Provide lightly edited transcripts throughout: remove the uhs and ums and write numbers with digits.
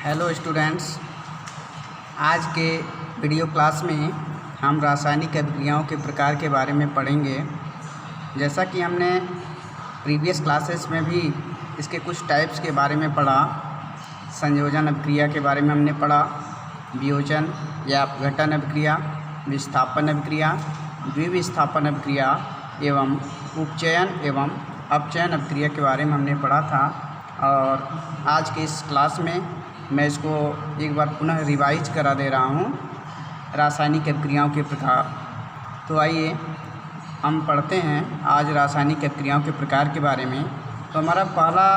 Hello students, आज के video class में हम रासायनिक अभिक्रियाओं के प्रकार के बारे में पढ़ेंगे। जैसा कि हमने प्रीवियस क्लासेस में भी इसके कुछ टाइप्स के बारे में पढ़ा। संयोजन अभिक्रिया के बारे में हमने पढ़ा, वियोजन या अपघटन अभिक्रिया, विस्थापन अभिक्रिया, द्विविस्थापन अभिक्रिया एवं उपचयन एवं अपचयन अभिक्रिया के बारे में हमने पढ़ा था। और आज के इस क्लास में मैं इसको एक बार पुनः रिवाइज करा दे रहा हूँ, रासायनिक अभिक्रियाओं के प्रकार। तो आइए हम पढ़ते हैं आज रासायनिक अभिक्रियाओं के प्रकार के बारे में। तो हमारा पहला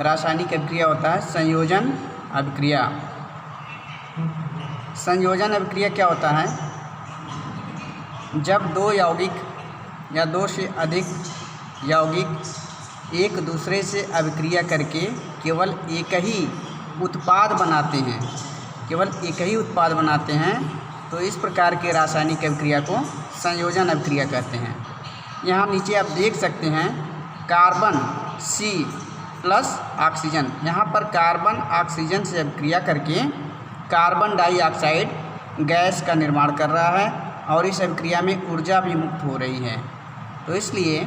रासायनिक अभिक्रिया होता है संयोजन अभिक्रिया। संयोजन अभिक्रिया क्या होता है? जब दो यौगिक या दो से अधिक यौगिक एक दूसरे से अभिक्रिया करके केवल एक ही उत्पाद बनाते हैं, तो इस प्रकार के रासायनिक अभिक्रिया को संयोजन अभिक्रिया कहते हैं। यहाँ नीचे आप देख सकते हैं कार्बन C प्लस ऑक्सीजन। यहाँ पर कार्बन ऑक्सीजन से अभिक्रिया करके कार्बन डाइऑक्साइड गैस का निर्माण कर रहा है और इस अभिक्रिया में ऊर्जा भी मुक्त हो रही है। तो इसलिए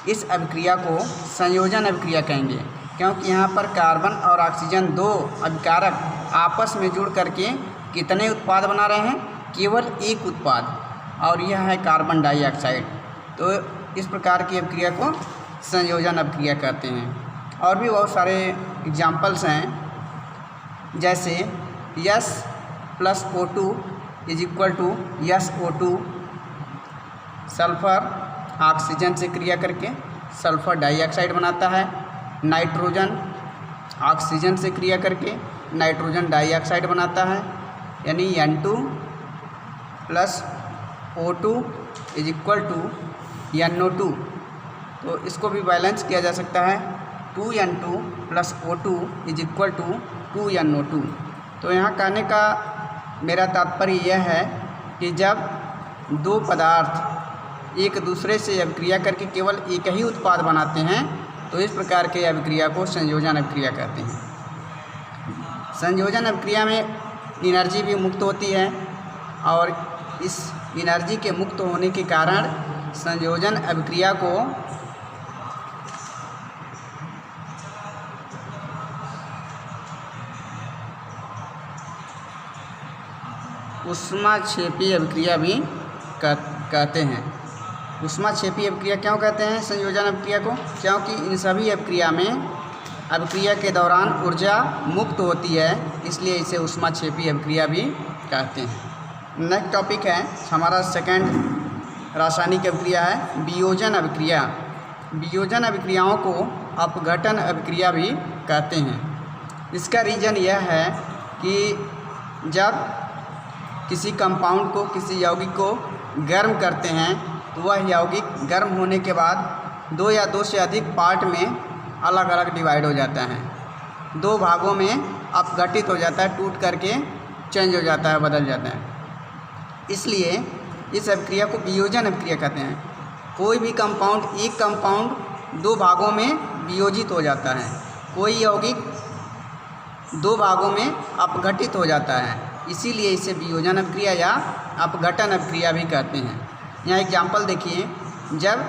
इस अभिक्रिया को संयोजन अभिक्रिया कहेंगे, क्योंकि यहाँ पर कार्बन और ऑक्सीजन दो अभिकारक आपस में जुड़ करके कितने उत्पाद बना रहे हैं? केवल एक उत्पाद, और यह है कार्बन डाइऑक्साइड। तो इस प्रकार की अभिक्रिया को संयोजन अभिक्रिया कहते हैं। और भी बहुत सारे एग्जाम्पल्स हैं, जैसे S plus O2 is equal to SO2। Sulphur oxygen से क्रिया करके सल्फ़र डाइऑक्साइड बनाता है। नाइट्रोजन ऑक्सीजन से क्रिया करके नाइट्रोजन डाइऑक्साइड बनाता है, यानी N2 plus O2 is equal to NO2। तो इसको भी बैलेंस किया जा सकता है, 2N2 plus O2 is equal to 2NO2। तो यहाँ कहने का मेरा तात्पर्य यह है कि जब दो पदार्थ एक दूसरे से अभिक्रिया करके केवल एक ही उत्पाद बनाते हैं, तो इस प्रकार के अभिक्रिया को संयोजन अभिक्रिया कहते हैं। संयोजन अभिक्रिया में एनर्जी भी मुक्त होती है, और इस एनर्जी के मुक्त होने के कारण संयोजन अभिक्रिया को ऊष्माक्षेपी अभिक्रिया भी कहते हैं। ऊष्माक्षेपी अभिक्रिया क्यों कहते हैं संयोजन अभिक्रिया को? क्योंकि इन सभी अभिक्रिया में अभिक्रिया के दौरान ऊर्जा मुक्त होती है, इसलिए इसे ऊष्माक्षेपी अभिक्रिया भी कहते हैं। नेक्स्ट टॉपिक है हमारा सेकंड रासायनिक अभिक्रिया है वियोजन अभिक्रिया। वियोजन अभिक्रियाओं को अपघटन अभिक्रिया भी कहते हैं। इसका रीज़न यह है कि जब किसी कंपाउंड को, किसी यौगिक को गर्म करते हैं, तो वह यौगिक गर्म होने के बाद दो या दो से अधिक पार्ट में अलग अलग डिवाइड हो जाता है, दो भागों में अपघटित हो जाता है, टूट करके चेंज हो जाता है, बदल जाता है। इसलिए इस अभिक्रिया को वियोजन अभिक्रिया कहते हैं। कोई भी कंपाउंड, एक कंपाउंड दो भागों में वियोजित हो जाता है, कोई यौगिक दो भागों में अपघटित हो जाता है, इसीलिए इसे वियोजन अभिक्रिया या अपघटन अभिक्रिया भी कहते हैं। यहाँ एग्जाम्पल देखिए, जब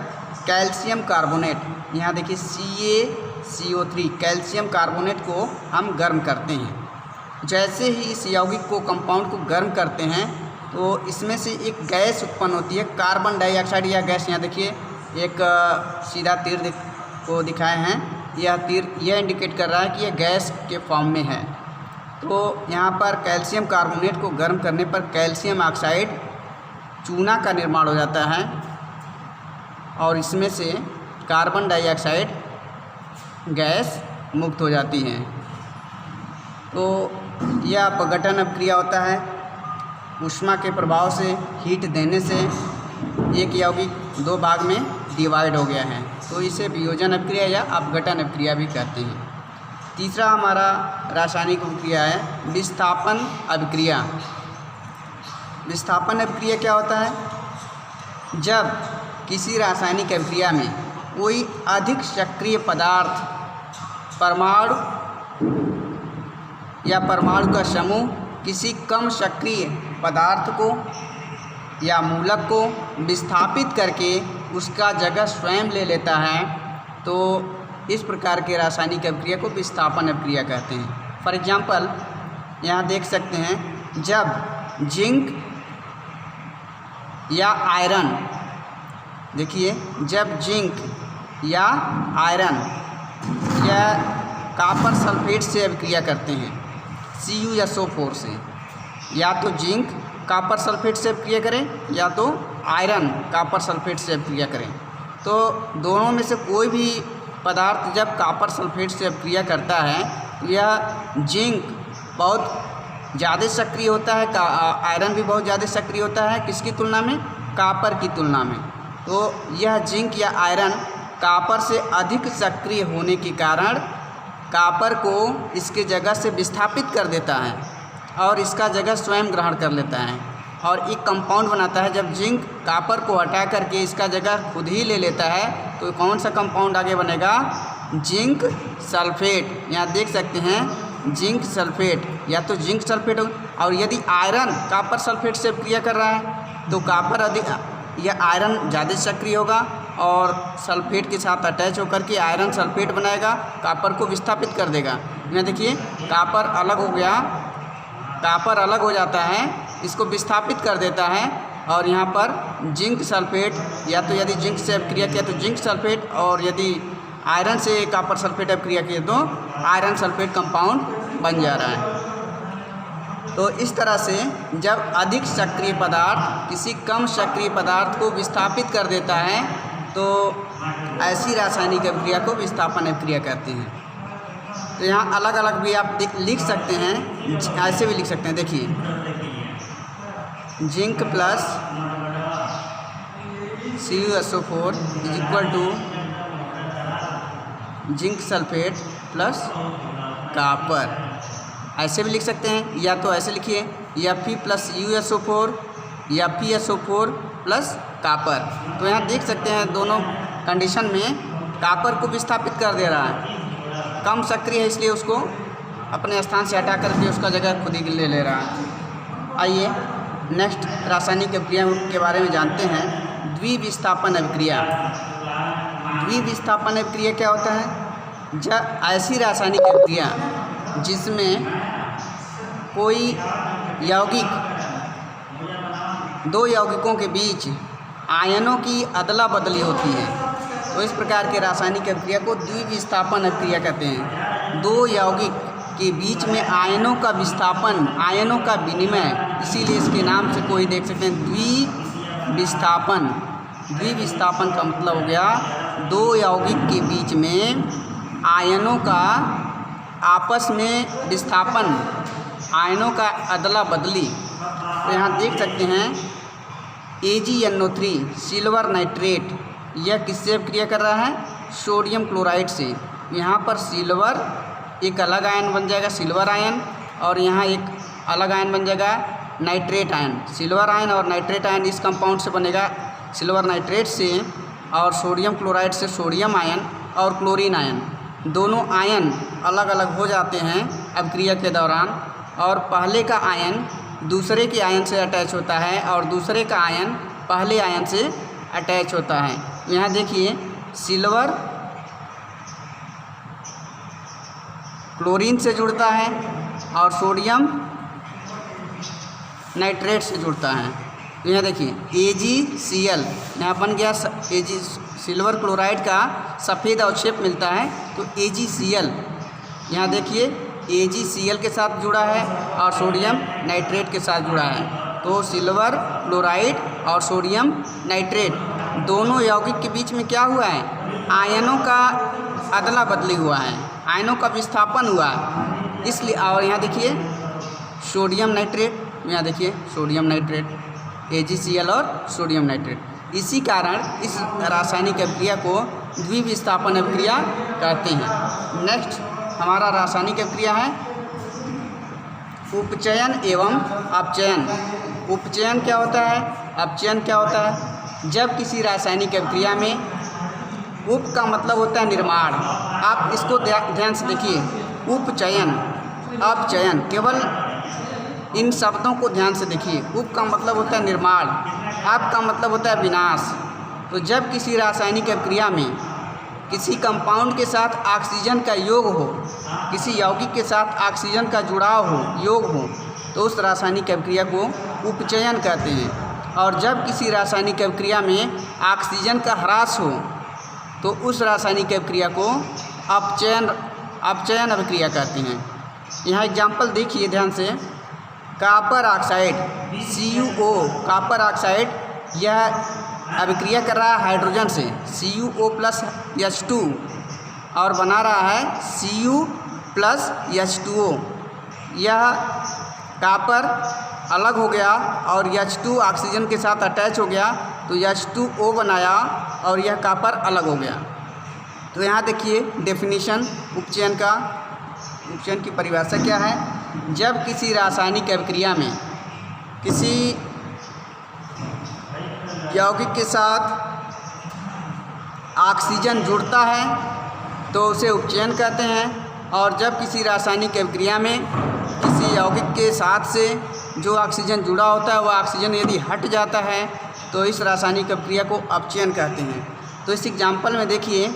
कैल्शियम कार्बोनेट, यहाँ देखिए CaCO3, कैल्शियम कार्बोनेट को हम गर्म करते हैं। जैसे ही इस यौगिक को, कंपाउंड को गर्म करते हैं, तो इसमें से एक गैस उत्पन्न होती है, कार्बन डाइऑक्साइड। यह गैस यहाँ देखिए एक सीधा तीर को दिखाए हैं, यह तीर यह इंडिकेट कर रहा है कि यह गैस के फॉर्म में है। तो यहाँ पर कैल्शियम कार्बोनेट को गर्म करने पर कैल्शियम ऑक्साइड चूना का निर्माण हो जाता है, और इसमें से कार्बन डाइऑक्साइड गैस मुक्त हो जाती है। तो यह अपघटन अभिक्रिया होता है। ऊष्मा के प्रभाव से, हीट देने से एक यौगिक दो भाग में डिवाइड हो गया है, तो इसे वियोजन अभिक्रिया या अपघटन अभिक्रिया भी कहते हैं। तीसरा हमारा रासायनिक अभिक्रिया है विस्थापन अभिक्रिया। विस्थापन अभिक्रिया क्या होता है? जब किसी रासायनिक अभिक्रिया में कोई अधिक सक्रिय पदार्थ परमाणु या परमाणु का समूह किसी कम सक्रिय पदार्थ को या मूलक को विस्थापित करके उसका जगह स्वयं ले लेता है, तो इस प्रकार के रासायनिक अभिक्रिया को विस्थापन अभिक्रिया कहते हैं। फॉर एग्जांपल यहाँ देख सकते हैं, जब जिंक या आयरन, देखिए जब जिंक या आयरन या कॉपर सल्फेट से अभिक्रिया करते हैं CuSO4 से, या तो जिंक कॉपर सल्फेट से अभिक्रिया करें या तो आयरन कॉपर सल्फेट से अभिक्रिया करें, तो दोनों में से कोई भी पदार्थ जब कॉपर सल्फेट से अभिक्रिया करता है तो यह जिंक बहुत ज़्यादा सक्रिय होता है, आयरन भी बहुत ज़्यादा सक्रिय होता है, किसकी तुलना में? कॉपर की तुलना में। तो यह जिंक या आयरन कॉपर से अधिक सक्रिय होने के कारण कॉपर को इसके जगह से विस्थापित कर देता है और इसका जगह स्वयं ग्रहण कर लेता है और एक कंपाउंड बनाता है। जब जिंक कॉपर को हटा करके इसका जगह खुद ही ले लेता है तो कौन सा कंपाउंड आगे बनेगा? Zinc sulphate. यहाँ देख सकते हैं जिंक सल्फेट, या तो जिंक सल्फेट। और यदि आयरन कॉपर सल्फेट से क्रिया कर रहा है तो कॉपर अधिक या आयरन ज़्यादा सक्रिय होगा और सल्फेट के साथ अटैच होकर के आयरन सल्फेट बनाएगा, कॉपर को विस्थापित कर देगा। यहाँ देखिए कॉपर अलग हो गया, कॉपर अलग हो जाता है, इसको विस्थापित कर देता है और यहाँ पर जिंक सल्फेट, या तो यदि जिंक से अभिक्रिया किया तो जिंक सल्फेट, और यदि आयरन से कॉपर सल्फेट अभिक्रिया किया तो आयरन सल्फेट कंपाउंड बन जा रहा है। तो इस तरह से जब अधिक सक्रिय पदार्थ किसी कम सक्रिय पदार्थ को विस्थापित कर देता है तो ऐसी रासायनिक अभिक्रिया को विस्थापन अभिक्रिया कहते हैं। तो यहाँ अलग अलग भी आप लिख सकते हैं, ऐसे भी लिख सकते हैं। देखिए zinc plus CuSO4 is equal to zinc sulphate plus copper, ऐसे भी लिख सकते हैं। या तो ऐसे लिखिए Fe प्लस USO4 या FeSO4 प्लस कॉपर। तो यहाँ देख सकते हैं दोनों कंडीशन में कॉपर को विस्थापित कर दे रहा है, कम सक्रिय है इसलिए उसको अपने स्थान से हटा करके उसका जगह खुद ही ले रहा है। आइए नेक्स्ट रासायनिक अभिक्रिया के बारे में जानते हैं, द्विविस्थापन अभिक्रिया। द्विविस्थापन अभिक्रिया क्या होता है? जब ऐसी रासायनिक अभिक्रिया जिसमें कोई यौगिक, दो यौगिकों के बीच आयनों की अदला बदली होती है, तो इस प्रकार के रासायनिक अभिक्रिया को द्विविस्थापन अभिक्रिया कहते हैं। दो यौगिक के बीच में आयनों का विस्थापन, आयनों का विनिमय, इसीलिए इसके नाम से कोई देख सकते हैं द्विविस्थापन। द्विविस्थापन का मतलब हो गया दो यौगिक के बीच में आयनों का आपस में विस्थापन, आयनों का अदला बदली। तो यहाँ देख सकते हैं AgNO3 सिल्वर नाइट्रेट, यह किससे अभिक्रिया कर रहा है? सोडियम क्लोराइड से। यहाँ पर सिल्वर एक अलग आयन बन जाएगा सिल्वर आयन, और यहाँ एक अलग आयन बन जाएगा नाइट्रेट आयन। सिल्वर आयन और नाइट्रेट आयन इस कंपाउंड से बनेगा सिल्वर नाइट्रेट से, और सोडियम क्लोराइड से सोडियम आयन और क्लोरीन आयन। दोनों आयन अलग अलग हो जाते हैं अभिक्रिया के दौरान, और पहले का आयन दूसरे के आयन से अटैच होता है और दूसरे का आयन पहले आयन से अटैच होता है। यहाँ देखिए सिल्वर क्लोरीन से जुड़ता है और सोडियम नाइट्रेट से जुड़ता है। तो यहाँ देखिए AgCl, यहाँ बन गया Ag, सिल्वर क्लोराइड का सफ़ेद अवक्षेप मिलता है तो AgCl। यहाँ देखिए AgCl के साथ जुड़ा है और सोडियम नाइट्रेट के साथ जुड़ा है, तो सिल्वर क्लोराइड और सोडियम नाइट्रेट दोनों यौगिक के बीच में क्या हुआ है? आयनों का अदला बदली हुआ है, आयनों का विस्थापन हुआ है, इसलिए। और यहाँ देखिए सोडियम नाइट्रेट, यहाँ देखिए सोडियम नाइट्रेट, AgCl और सोडियम नाइट्रेट। इसी कारण इस रासायनिक अभिक्रिया को द्विविस्थापन अभिक्रिया कहते हैं। नेक्स्ट हमारा रासायनिक अभिक्रिया है उपचयन एवं अपचयन। उपचयन क्या होता है? अपचयन क्या होता है? जब किसी रासायनिक अभिक्रिया में उप का मतलब होता है निर्माण। आप इसको ध्यान से देखिए, उपचयन अपचयन। केवल इन शब्दों को ध्यान से देखिए। उप का मतलब होता है निर्माण, अप का मतलब होता है विनाश। तो जब किसी रासायनिक अभिक्रिया में किसी कंपाउंड के साथ ऑक्सीजन का योग हो, किसी यौगिक के साथ ऑक्सीजन का जुड़ाव हो, योग हो, तो उस रासायनिक अभिक्रिया को उपचयन कहते हैं। और जब किसी रासायनिक अभिक्रिया में ऑक्सीजन का ह्रास हो, तो उस रासायनिक अभिक्रिया को अपचयन अभिक्रिया कहते हैं। यहाँ एग्जाम्पल देखिए ध्यान से। Copper oxide CuO, copper oxide यह अभिक्रिया कर रहा है हाइड्रोजन से CuO+H2 और बना रहा है Cu+H2O। यह कॉपर अलग हो गया और H2 ऑक्सीजन के साथ अटैच हो गया तो H2O बनाया और यह कॉपर अलग हो गया। तो यहाँ देखिए डेफिनेशन उपचयन की परिभाषा क्या है। जब किसी रासायनिक अभिक्रिया में किसी यौगिक के साथ ऑक्सीजन जुड़ता है तो उसे उपचयन कहते हैं। और जब किसी रासायनिक अभिक्रिया में किसी यौगिक के साथ से जो ऑक्सीजन जुड़ा होता है वह ऑक्सीजन यदि हट जाता है तो इस रासायनिक अभिक्रिया को अपचयन कहते हैं। तो इस एग्जाम्पल में देखिए,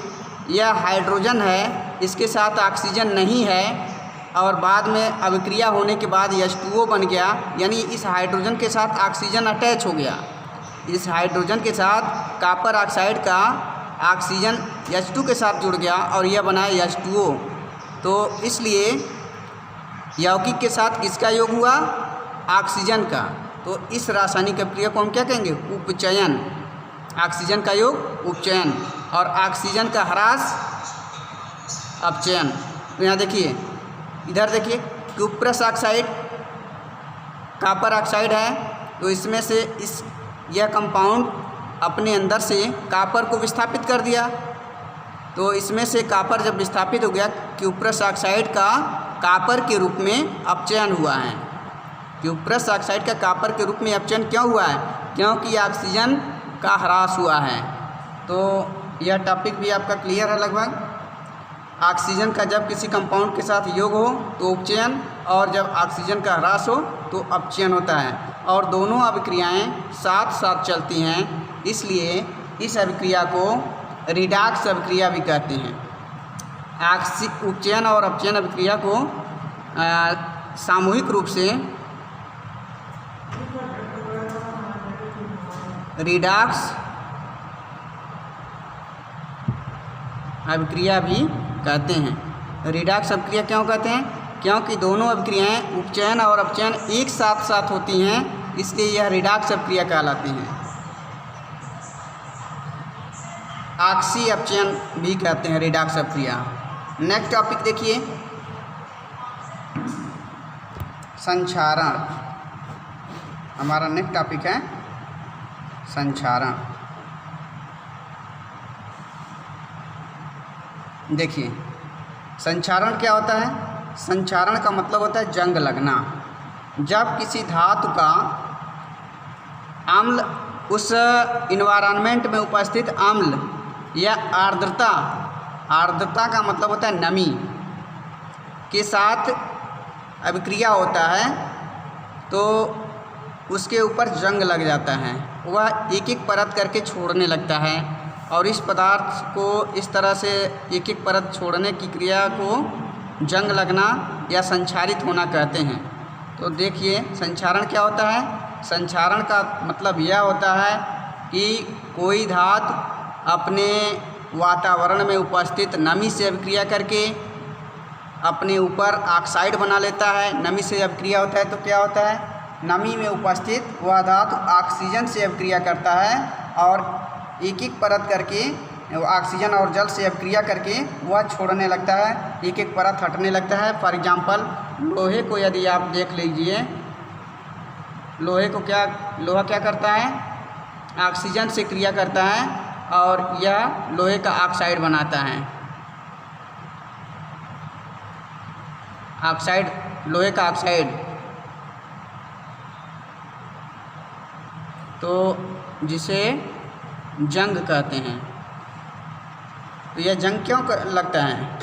यह हाइड्रोजन है, इसके साथ ऑक्सीजन नहीं है और बाद में अभिक्रिया होने के बाद H2O बन गया, यानी इस हाइड्रोजन के साथ ऑक्सीजन अटैच हो गया। इस हाइड्रोजन के साथ कॉपर ऑक्साइड का ऑक्सीजन H2 के साथ जुड़ गया और यह बना H2O। तो इसलिए यौगिक के साथ किसका योग हुआ? ऑक्सीजन का। तो इस रासायनिक अभिक्रिया को हम क्या कहेंगे? उपचयन। ऑक्सीजन का योग उपचयन और ऑक्सीजन का ह्रास अपचयन। तो यहाँ देखिए, इधर देखिए, क्यूप्रस ऑक्साइड कॉपर ऑक्साइड है, तो इसमें से यह कंपाउंड अपने अंदर से कॉपर को विस्थापित कर दिया। तो इसमें से कॉपर जब विस्थापित हो गया, क्यूप्रस ऑक्साइड का कॉपर के रूप में अपचयन हुआ है। क्यूप्रस ऑक्साइड का कॉपर के रूप में अपचयन क्यों हुआ है? क्योंकि ऑक्सीजन का ह्रास हुआ है। तो यह टॉपिक भी आपका क्लियर है लगभग। ऑक्सीजन का जब किसी कंपाउंड के साथ योग हो तो उपचयन, और जब ऑक्सीजन का ह्रास हो तो अपचयन होता है। और दोनों अभिक्रियाएं साथ साथ चलती हैं, इसलिए इस अभिक्रिया को रिडॉक्स अभिक्रिया भी कहते हैं। उपचयन और अपचयन अभिक्रिया को सामूहिक रूप से रिडॉक्स अभिक्रिया भी कहते हैं। रिडॉक्स अभिक्रिया क्यों कहते हैं? क्योंकि दोनों अभिक्रियाएं उपचयन और अपचयन एक साथ साथ होती हैं, इसलिए यह रिडॉक्स अभिक्रिया कहलाती हैं। ऑक्सी अपचयन भी कहते हैं रिडॉक्स अभिक्रिया। नेक्स्ट टॉपिक देखिए, संक्षारण। हमारा नेक्स्ट टॉपिक है संक्षारण। देखिए, संक्षारण क्या होता है? संक्षारण का मतलब होता है जंग लगना। जब किसी धातु का अम्ल उस इन्वायरमेंट में उपस्थित अम्ल या आर्द्रता का मतलब होता है नमी के साथ अभिक्रिया होता है तो उसके ऊपर जंग लग जाता है। वह एक एक परत करके छोड़ने लगता है और इस पदार्थ को इस तरह से एक एक परत छोड़ने की क्रिया को जंग लगना या संक्षारित होना कहते हैं। तो देखिए, संक्षारण क्या होता है? संक्षारण का मतलब यह होता है कि कोई धातु अपने वातावरण में उपस्थित नमी से अभिक्रिया करके अपने ऊपर ऑक्साइड बना लेता है। नमी से अभिक्रिया होता है तो क्या होता है? नमी में उपस्थित वह धातु ऑक्सीजन से अभिक्रिया करता है और एक एक परत करके ऑक्सीजन और जल से अभिक्रिया करके वह छोड़ने लगता है, एक एक परत हटने लगता है। फॉर एग्जांपल, लोहे को यदि आप देख लीजिए, लोहा क्या करता है? ऑक्सीजन से क्रिया करता है और यह लोहे का ऑक्साइड बनाता है। ऑक्साइड, लोहे का ऑक्साइड, तो जिसे जंग कहते हैं। तो यह जंग क्यों लगता है?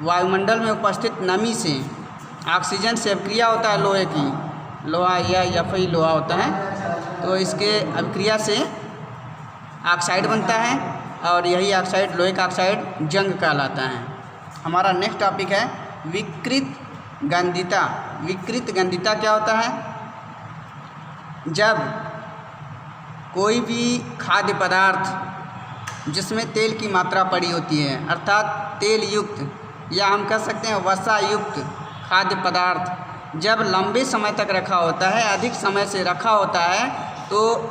वायुमंडल में उपस्थित नमी से ऑक्सीजन से अभिक्रिया होता है लोहे की, लोहा या Fe लोहा होता है, तो इसके अभिक्रिया से ऑक्साइड बनता है और यही ऑक्साइड लोहे का ऑक्साइड जंग कहलाता है। हमारा नेक्स्ट टॉपिक है विकृत गंधिता। विकृत गंधिता क्या होता है? जब कोई भी खाद्य पदार्थ जिसमें तेल की मात्रा पड़ी होती है, अर्थात तेल युक्त या हम कह सकते हैं वसा युक्त खाद्य पदार्थ जब लंबे समय तक रखा होता है, अधिक समय से रखा होता है, तो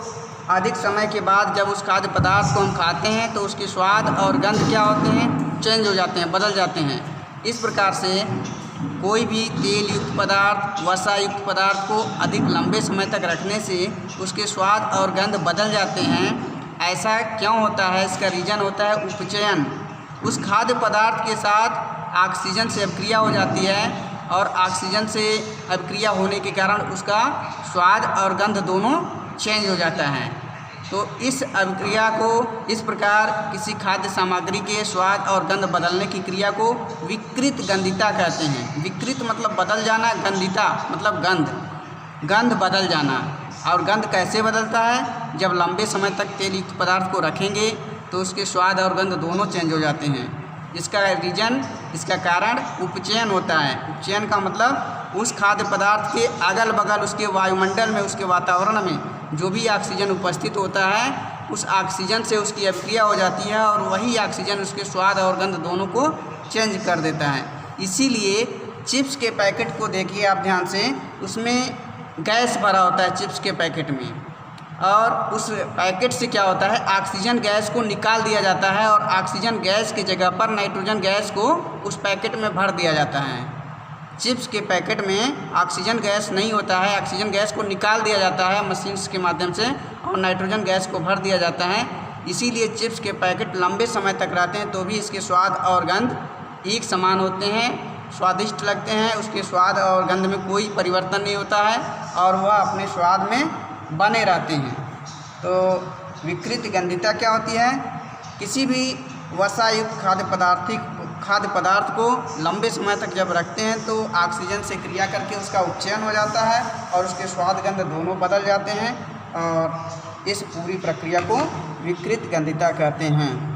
अधिक समय के बाद जब उस खाद्य पदार्थ को हम खाते हैं तो उसके स्वाद और गंध क्या होते हैं? चेंज हो जाते हैं, बदल जाते हैं। इस प्रकार से कोई भी तेल युक्त पदार्थ, वसा युक्त पदार्थ को अधिक लंबे समय तक रखने से उसके स्वाद और गंध बदल जाते हैं। ऐसा क्यों होता है? इसका रीज़न होता है उपचयन। उस खाद्य पदार्थ के साथ ऑक्सीजन से अभिक्रिया हो जाती है और ऑक्सीजन से अभिक्रिया होने के कारण उसका स्वाद और गंध दोनों चेंज हो जाता है। तो इस अभिक्रिया को, इस प्रकार किसी खाद्य सामग्री के स्वाद और गंध बदलने की क्रिया को विकृत गंधिता कहते हैं। विकृत मतलब बदल जाना, गंधिता मतलब गंध बदल जाना। और गंध कैसे बदलता है? जब लंबे समय तक तेल युक्त पदार्थ को रखेंगे तो उसके स्वाद और गंध दोनों चेंज हो जाते हैं। इसका रीजन, इसका कारण उपचयन होता है। उपचयन का मतलब उस खाद्य पदार्थ के अगल बगल उसके वायुमंडल में, उसके वातावरण में जो भी ऑक्सीजन उपस्थित होता है, उस ऑक्सीजन से उसकी अभिक्रिया हो जाती है और वही ऑक्सीजन उसके स्वाद और गंध दोनों को चेंज कर देता है। इसीलिए चिप्स के पैकेट को देखिए आप ध्यान से, उसमें गैस भरा होता है चिप्स के पैकेट में, और उस पैकेट से क्या होता है? ऑक्सीजन गैस को निकाल दिया जाता है और ऑक्सीजन गैस की जगह पर नाइट्रोजन गैस को उस पैकेट में भर दिया जाता है। चिप्स के पैकेट में ऑक्सीजन गैस नहीं होता है, ऑक्सीजन गैस को निकाल दिया जाता है मशीन्स के माध्यम से और नाइट्रोजन गैस को भर दिया जाता है। इसीलिए चिप्स के पैकेट लंबे समय तक रहते हैं तो भी इसके स्वाद और गंध एक समान होते हैं, स्वादिष्ट लगते हैं, उसके स्वाद और गंध में कोई परिवर्तन नहीं होता है और वह अपने स्वाद में बने रहते हैं। तो विकृत गंधिता क्या होती है? किसी भी वसायुक्त खाद्य पदार्थ को लंबे समय तक जब रखते हैं तो ऑक्सीजन से क्रिया करके उसका उपचयन हो जाता है और उसके स्वाद गंध दोनों बदल जाते हैं और इस पूरी प्रक्रिया को विकृत गंधिता कहते हैं।